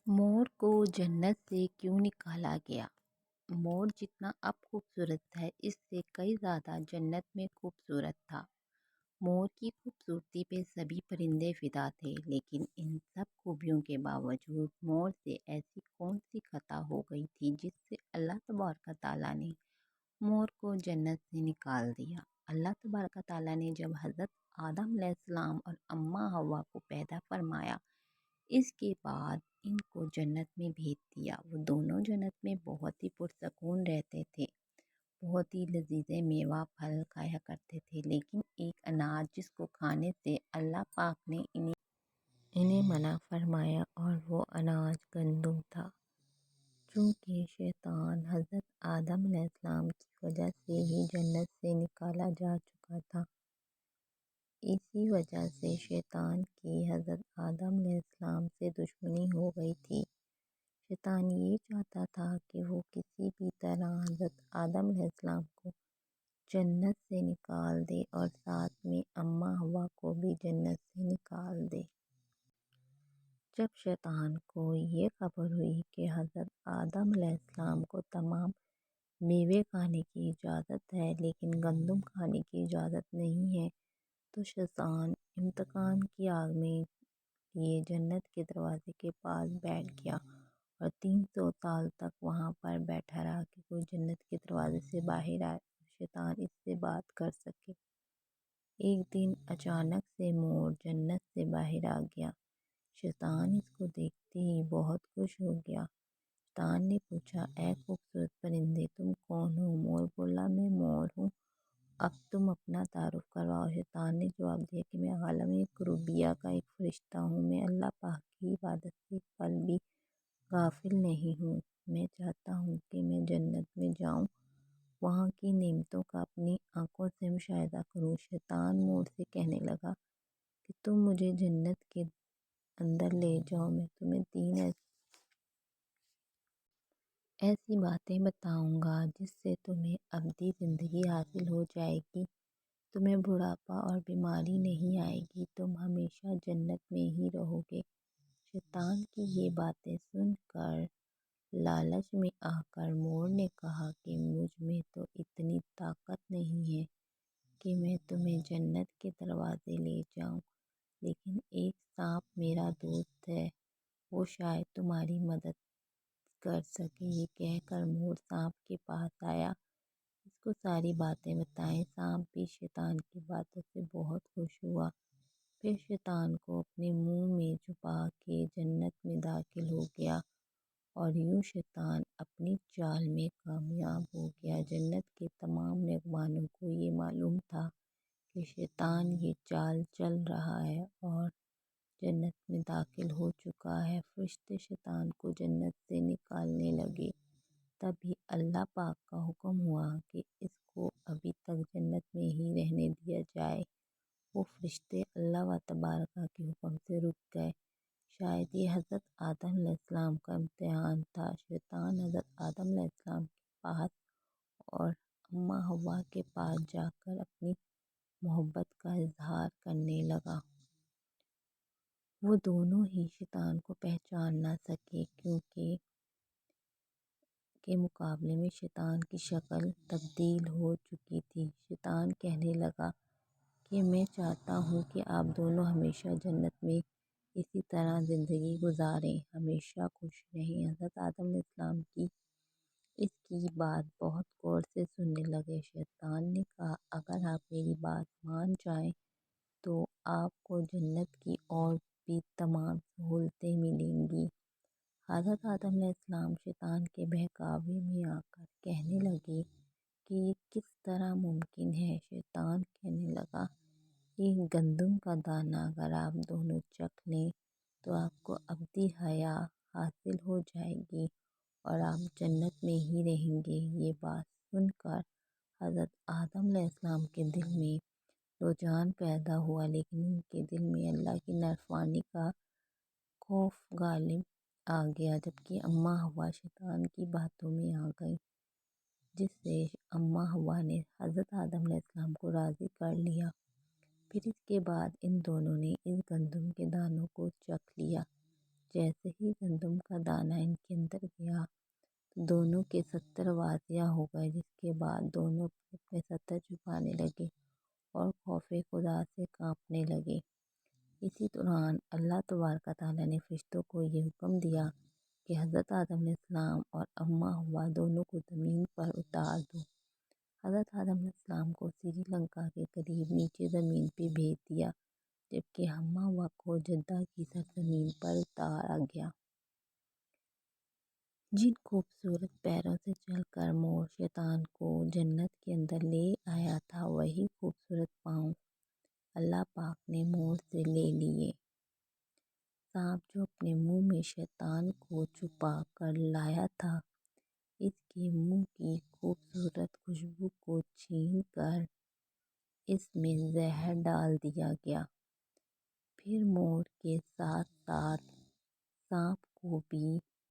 مور کو جنت سے کیوں نکالا گیا؟ مور جتنا اب خوبصورت ہے اس سے کئی زیادہ جنت میں خوبصورت تھا۔ مور کی خوبصورتی پہ سبھی پرندے فدا تھے، لیکن ان سب خوبیوں کے باوجود مور سے ایسی کون سی خطا ہو گئی تھی جس سے اللہ تبارک تعالیٰ نے مور کو جنت سے نکال دیا۔ اللہ تبارک تعالیٰ نے جب حضرت آدم علیہ السلام اور اماں حوا کو پیدا فرمایا، اس کے بعد ان کو جنت میں بھیج دیا۔ وہ دونوں جنت میں بہت ہی پرسکون رہتے تھے، بہت ہی لذیذ میوہ پھل کھایا کرتے تھے، لیکن ایک اناج جس کو کھانے سے اللہ پاک نے انہیں منع فرمایا اور وہ اناج گندم تھا۔ چونکہ شیطان حضرت آدم علیہ السلام کی وجہ سے ہی جنت سے نکالا جا چکا تھا، اسی وجہ سے شیطان کی حضرت آدم علیہ السلام سے دشمنی ہو گئی تھی۔ شیطان یہ چاہتا تھا کہ وہ کسی بھی طرح حضرت آدم علیہ السلام کو جنت سے نکال دے اور ساتھ میں اماں حوا کو بھی جنت سے نکال دے۔ جب شیطان کو یہ خبر ہوئی کہ حضرت آدم علیہ السلام کو تمام میوے کھانے کی اجازت ہے لیکن گندم کھانے کی اجازت نہیں ہے، تو شیطان امتحان کی آگ میں لیے جنت کے دروازے کے پاس بیٹھ گیا اور 300 سال تک وہاں پر بیٹھا رہا کہ کوئی جنت کے دروازے سے باہر آئے اور شیطان اس سے بات کر سکے۔ ایک دن اچانک سے مور جنت سے باہر آ گیا۔ شیطان اس کو دیکھتے ہی بہت خوش ہو گیا۔ شیطان نے پوچھا، اے خوبصورت پرندے، تم کون ہو؟ مور بولا، میں مور ہوں، اب تم اپنا تعارف کرواؤ۔ شیطان نے جواب دیا کہ میں عالم کروبیہ کا ایک فرشتہ ہوں، میں اللہ پاک کی عبادت سے ایک پل بھی غافل نہیں ہوں۔ میں چاہتا ہوں کہ میں جنت میں جاؤں، وہاں کی نعمتوں کا اپنی آنکھوں سے مشاہدہ کروں۔ شیطان مور سے کہنے لگا کہ تم مجھے جنت کے اندر لے جاؤ، میں تمہیں 3 ایسی باتیں بتاؤں گا جس سے تمہیں ابدی زندگی حاصل ہو جائے گی، تمہیں بڑھاپا اور بیماری نہیں آئے گی، تم ہمیشہ جنت میں ہی رہو گے۔ شیطان کی یہ باتیں سن کر لالچ میں آ کر مور نے کہا کہ مجھ میں تو اتنی طاقت نہیں ہے کہ میں تمہیں جنت کے دروازے لے جاؤں، لیکن ایک سانپ میرا دوست ہے، وہ شاید تمہاری مدد کر سکے۔ یہ کہہ کر مور سانپ کے پاس آیا، اس کو ساری باتیں بتائیں۔ سانپ بھی شیطان کی باتوں سے بہت خوش ہوا، پھر شیطان کو اپنے منہ میں چھپا کے جنت میں داخل ہو گیا اور یوں شیطان اپنی چال میں کامیاب ہو گیا۔ جنت کے تمام مہمانوں کو یہ معلوم تھا کہ شیطان یہ چال چل رہا ہے اور جنت میں داخل ہو چکا ہے۔ فرشتے شیطان کو جنت سے نکالنے لگے، تبھی اللہ پاک کا حکم ہوا کہ اس کو ابھی تک جنت میں ہی رہنے دیا جائے۔ وہ فرشتے اللہ تبارک کے حکم سے رک گئے۔ شاید یہ حضرت آدم علیہ السلام کا امتحان تھا۔ شیطان حضرت آدم علیہ السلام کے پاس اور اماں حوا کے پاس جا کر اپنی محبت کا اظہار کرنے لگا۔ وہ دونوں ہی شیطان کو پہچان نہ سکے، کیونکہ کے مقابلے میں شیطان کی شکل تبدیل ہو چکی تھی۔ شیطان کہنے لگا کہ میں چاہتا ہوں کہ آپ دونوں ہمیشہ جنت میں اسی طرح زندگی گزاریں، ہمیشہ خوش رہیں۔ حضرت آدم علیہ السلام اس کی بات بہت غور سے سننے لگے۔ شیطان نے کہا، اگر آپ میری بات مان جائیں تو آپ کو جنت کی اور بھی تمام سہولتیں ملیں گی۔ حضرت آدم علیہ السلام شیطان کے بہکاوے میں آ کر کہنے لگے کہ یہ کس طرح ممکن ہے؟ شیطان کہنے لگا، ایک گندم کا دانہ اگر آپ دونوں چکھ لیں تو آپ کو ابدی حیات حاصل ہو جائے گی اور آپ جنت میں ہی رہیں گے۔ یہ بات سن کر حضرت آدم علیہ السلام کے دل میں رجحان پیدا ہوا، لیکن ان کے دل میں اللہ کی نافرمانی کا خوف غالب آ گیا، جبکہ اماں حوا شیطان کی باتوں میں آ گئیں، جس سے اماں حوا نے حضرت آدم علیہ السلام کو راضی کر لیا۔ پھر اس کے بعد ان دونوں نے اس گندم کے دانوں کو چکھ لیا، جیسے ہی گندم کا دانہ ان کے اندر گیا تو دونوں کے 70 واضح ہو گئے، جس کے بعد دونوں اپنے 70 چھپانے لگے اور خوف خدا سے کانپنے لگے۔ اسی دوران اللہ تبارک تعالیٰ نے فرشتوں کو یہ حکم دیا کہ حضرت آدم علیہ السلام اور اماں ہوا دونوں کو زمین پر اتار دو۔ حضرت آدم علیہ السلام کو سری لنکا کے قریب نیچے زمین پہ بھیج دیا، جبکہ اماں ہوا کو جدہ کی سرزمین پر اتارا گیا۔ جن خوبصورت پیروں سے چل کر مور شیطان کو جنت کے اندر لے آیا تھا، وہی خوبصورت پاؤں اللہ پاک نے مور سے لے لیے۔ سانپ جو اپنے منہ میں شیطان کو چھپا کر لایا تھا، اس کے منہ کی خوبصورت خوشبو کو چھین کر اس میں زہر ڈال دیا گیا۔ پھر مور کے ساتھ ساتھ سانپ کو بھی